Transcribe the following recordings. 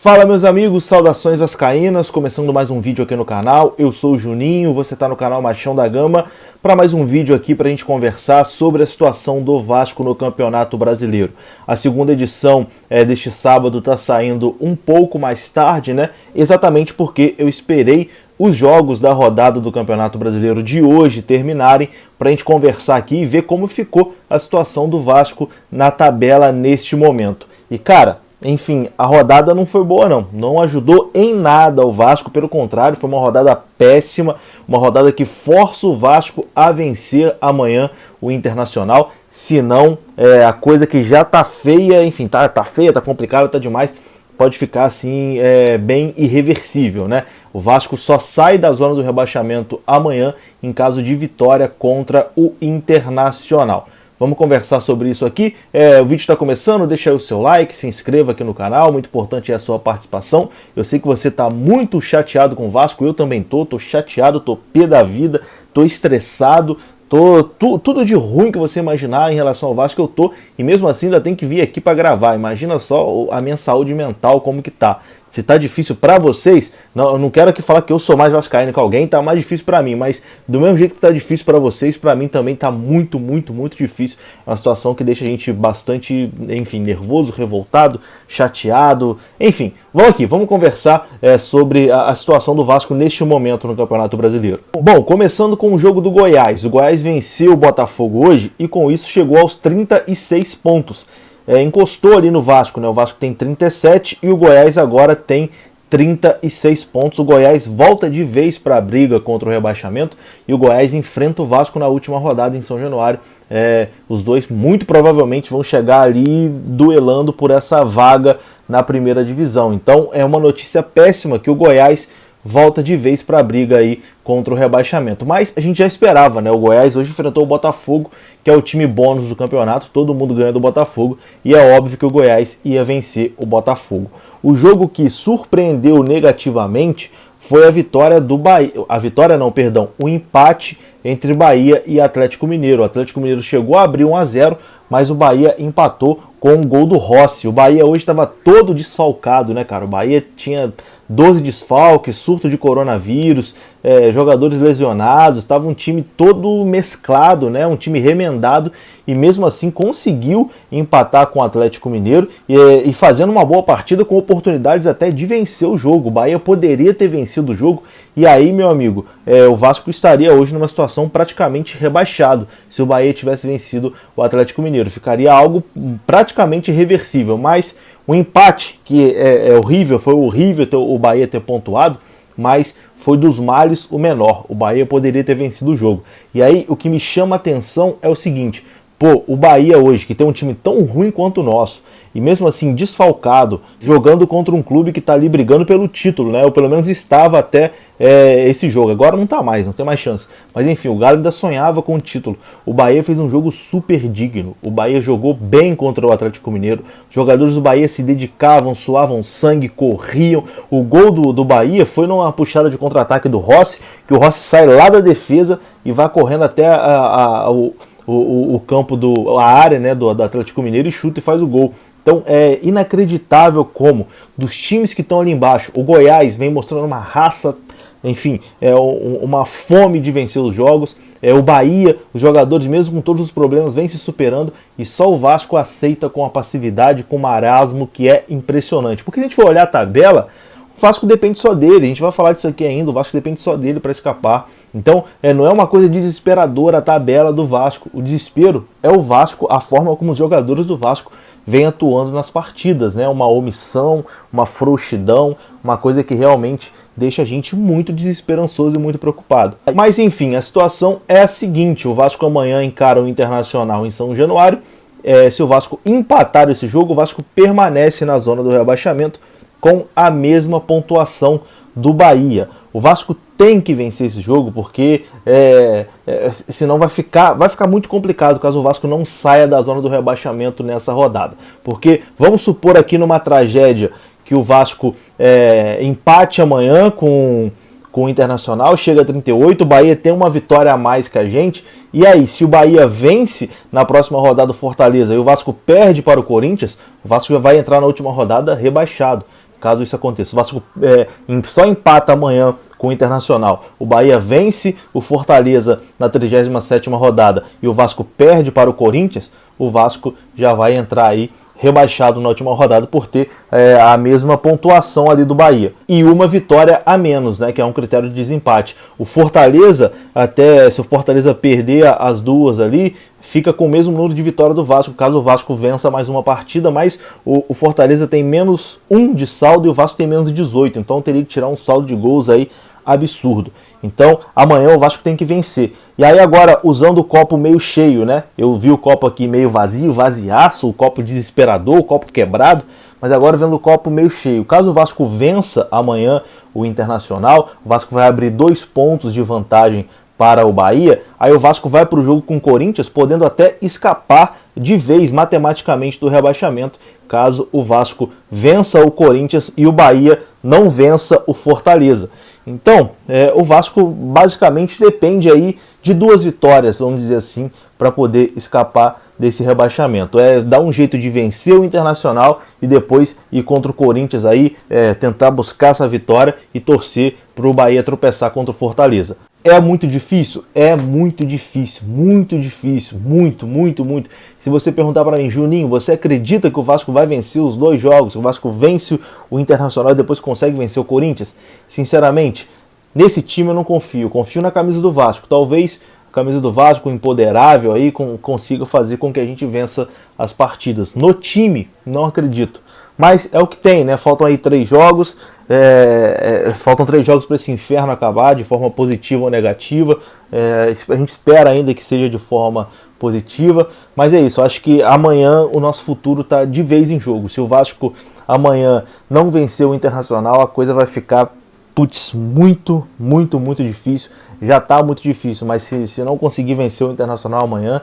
Fala meus amigos, saudações vascaínas, começando mais um vídeo aqui no canal. Eu sou o Juninho, você está no canal Machão da Gama para mais um vídeo aqui para a gente conversar sobre a situação do Vasco no Campeonato Brasileiro. A segunda edição deste sábado está saindo um pouco mais tarde, né? Exatamente porque eu esperei os jogos da rodada do Campeonato Brasileiro de hoje terminarem para a gente conversar aqui e ver como ficou a situação do Vasco na tabela neste momento. E cara, enfim, a rodada não foi boa não ajudou em nada o Vasco, pelo contrário, foi uma rodada péssima, uma rodada que força o Vasco a vencer amanhã o Internacional, senão a coisa que já tá feia, enfim, tá feia, tá complicada, tá demais, pode ficar assim bem irreversível, né? O Vasco só sai da zona do rebaixamento amanhã em caso de vitória contra o Internacional. Vamos conversar sobre isso aqui. O vídeo está começando, deixa aí o seu like, se inscreva aqui no canal, muito importante é a sua participação. Eu sei que você está muito chateado com o Vasco, eu também tô chateado, tô pé da vida, tô estressado, tudo de ruim que você imaginar em relação ao Vasco eu tô, e mesmo assim ainda tem que vir aqui para gravar. Imagina só a minha saúde mental como que tá. Se tá difícil para vocês, eu não quero aqui falar que eu sou mais vascaíno que alguém, tá mais difícil para mim, mas do mesmo jeito que tá difícil para vocês, para mim também tá muito difícil. É uma situação que deixa a gente bastante, enfim, nervoso, revoltado, chateado, enfim. Vamos conversar sobre a situação do Vasco neste momento no Campeonato Brasileiro. Bom, começando com o jogo do Goiás. O Goiás venceu o Botafogo hoje e com isso chegou aos 36 pontos. Encostou ali no Vasco, né? O Vasco tem 37 e o Goiás agora tem 36 pontos. O Goiás volta de vez para a briga contra o rebaixamento e o Goiás enfrenta o Vasco na última rodada em São Januário. Os dois muito provavelmente vão chegar ali duelando por essa vaga na primeira divisão. Então é uma notícia péssima que o Goiás volta de vez para a briga aí contra o rebaixamento. Mas a gente já esperava, né? O Goiás hoje enfrentou o Botafogo, que é o time bônus do campeonato, todo mundo ganha do Botafogo, e é óbvio que o Goiás ia vencer o Botafogo. O jogo que surpreendeu negativamente foi a vitória do Bahia. O empate entre Bahia e Atlético Mineiro. O Atlético Mineiro chegou a abrir 1-0, mas o Bahia empatou com um gol do Rossi. O Bahia hoje estava todo desfalcado, né, cara? O Bahia tinha 12 desfalques, surto de coronavírus, jogadores lesionados, estava um time todo mesclado, né? Um time remendado, e mesmo assim conseguiu empatar com o Atlético Mineiro e fazendo uma boa partida com oportunidades até de vencer o jogo. O Bahia poderia ter vencido o jogo e aí, meu amigo, o Vasco estaria hoje numa situação praticamente rebaixado se o Bahia tivesse vencido o Atlético Mineiro. Ficaria algo praticamente irreversível, mas o empate, que foi horrível o Bahia ter pontuado, mas foi dos males o menor. O Bahia poderia ter vencido o jogo. E aí o que me chama a atenção é o seguinte: o Bahia hoje, que tem um time tão ruim quanto o nosso, e mesmo assim desfalcado, jogando contra um clube que está ali brigando pelo título, né? Ou pelo menos estava até esse jogo. Agora não está mais, não tem mais chance. Mas enfim, o Galo ainda sonhava com o título. O Bahia fez um jogo super digno. O Bahia jogou bem contra o Atlético Mineiro. Os jogadores do Bahia se dedicavam, suavam sangue, corriam. O gol do Bahia foi numa puxada de contra-ataque do Rossi, que o Rossi sai lá da defesa e vai correndo até o campo, a área, né, do Atlético Mineiro, e chuta e faz o gol. Então é inacreditável como, dos times que estão ali embaixo, o Goiás vem mostrando uma raça, enfim, uma fome de vencer os jogos. O Bahia, os jogadores, mesmo com todos os problemas, vem se superando, e só o Vasco aceita com a passividade, com o marasmo, que é impressionante. Porque se a gente for olhar a tabela, o Vasco depende só dele, a gente vai falar disso aqui ainda, o Vasco depende só dele para escapar. Então, não é uma coisa desesperadora a tabela do Vasco, o desespero é o Vasco, a forma como os jogadores do Vasco vêm atuando nas partidas, né? Uma omissão, uma frouxidão, uma coisa que realmente deixa a gente muito desesperançoso e muito preocupado. Mas enfim, a situação é a seguinte: o Vasco amanhã encara o Internacional em São Januário. Se o Vasco empatar esse jogo, o Vasco permanece na zona do rebaixamento com a mesma pontuação do Bahia. O Vasco tem que vencer esse jogo, porque senão vai ficar muito complicado caso o Vasco não saia da zona do rebaixamento nessa rodada. Porque vamos supor aqui numa tragédia que o Vasco empate amanhã com o Internacional, chega a 38, o Bahia tem uma vitória a mais que a gente, e aí, se o Bahia vence na próxima rodada do Fortaleza e o Vasco perde para o Corinthians, o Vasco já vai entrar na última rodada rebaixado. caso isso aconteça. O Vasco só empata amanhã com o Internacional. O Bahia vence o Fortaleza na 37ª rodada e o Vasco perde para o Corinthians, o Vasco já vai entrar aí rebaixado na última rodada por ter a mesma pontuação ali do Bahia. E uma vitória a menos, né, que é um critério de desempate. O Fortaleza, até se o Fortaleza perder as duas ali, fica com o mesmo número de vitória do Vasco, caso o Vasco vença mais uma partida, mas o Fortaleza tem menos 1 de saldo e o Vasco tem menos 18, então teria que tirar um saldo de gols aí absurdo. Então, amanhã o Vasco tem que vencer. E aí agora, usando o copo meio cheio, né? Eu vi o copo aqui meio vazio, vaziaço, o copo desesperador, o copo quebrado, mas agora vendo o copo meio cheio. Caso o Vasco vença amanhã o Internacional, o Vasco vai abrir 2 pontos de vantagem para o Bahia, aí o Vasco vai para o jogo com o Corinthians, podendo até escapar de vez matematicamente do rebaixamento, caso o Vasco vença o Corinthians e o Bahia não vença o Fortaleza. Então, o Vasco basicamente depende aí de 2 vitórias, vamos dizer assim, para poder escapar desse rebaixamento. Dar um jeito de vencer o Internacional e depois ir contra o Corinthians aí, tentar buscar essa vitória e torcer para o Bahia tropeçar contra o Fortaleza. É muito difícil? É muito difícil, muito difícil, muito. Se você perguntar para mim, Juninho, você acredita que o Vasco vai vencer os 2 jogos, que o Vasco vence o Internacional e depois consegue vencer o Corinthians? Sinceramente, nesse time eu não confio na camisa do Vasco. Talvez a camisa do Vasco, imponderável, aí, consiga fazer com que a gente vença as partidas. No time, não acredito. Mas é o que tem, né? Faltam aí 3 jogos. Faltam 3 jogos para esse inferno acabar de forma positiva ou negativa. A gente espera ainda que seja de forma positiva, mas é isso. Acho que amanhã o nosso futuro está de vez em jogo. Se o Vasco amanhã não vencer o Internacional, a coisa vai ficar muito difícil. Já está muito difícil, mas se não conseguir vencer o Internacional amanhã,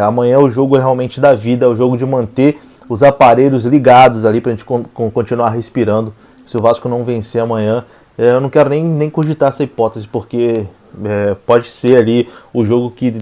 amanhã é o jogo realmente da vida, é o jogo de manter os aparelhos ligados ali para a gente continuar respirando. Se o Vasco não vencer amanhã, eu não quero nem cogitar essa hipótese, porque pode ser ali o jogo que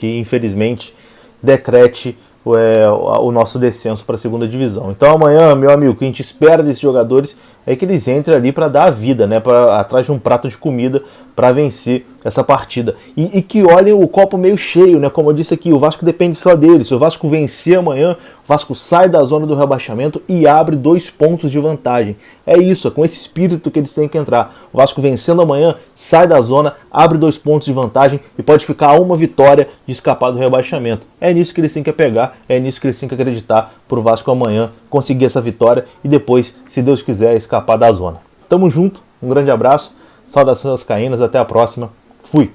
infelizmente decrete o nosso descenso para a segunda divisão. Então amanhã, meu amigo, o que a gente espera desses jogadores é que eles entrem ali para dar a vida, né, atrás de um prato de comida para vencer essa partida. E que olhem o copo meio cheio, né? Como eu disse aqui, o Vasco depende só dele. Se o Vasco vencer amanhã, o Vasco sai da zona do rebaixamento e abre 2 pontos de vantagem. É isso, é com esse espírito que eles têm que entrar. O Vasco vencendo amanhã, sai da zona, abre 2 pontos de vantagem e pode ficar a uma vitória de escapar do rebaixamento. É nisso que eles têm que pegar, é nisso que eles têm que acreditar para o Vasco amanhã conseguir essa vitória e depois, se Deus quiser, escapar da zona. Tamo junto, um grande abraço, saudações vascaínas, até a próxima, fui!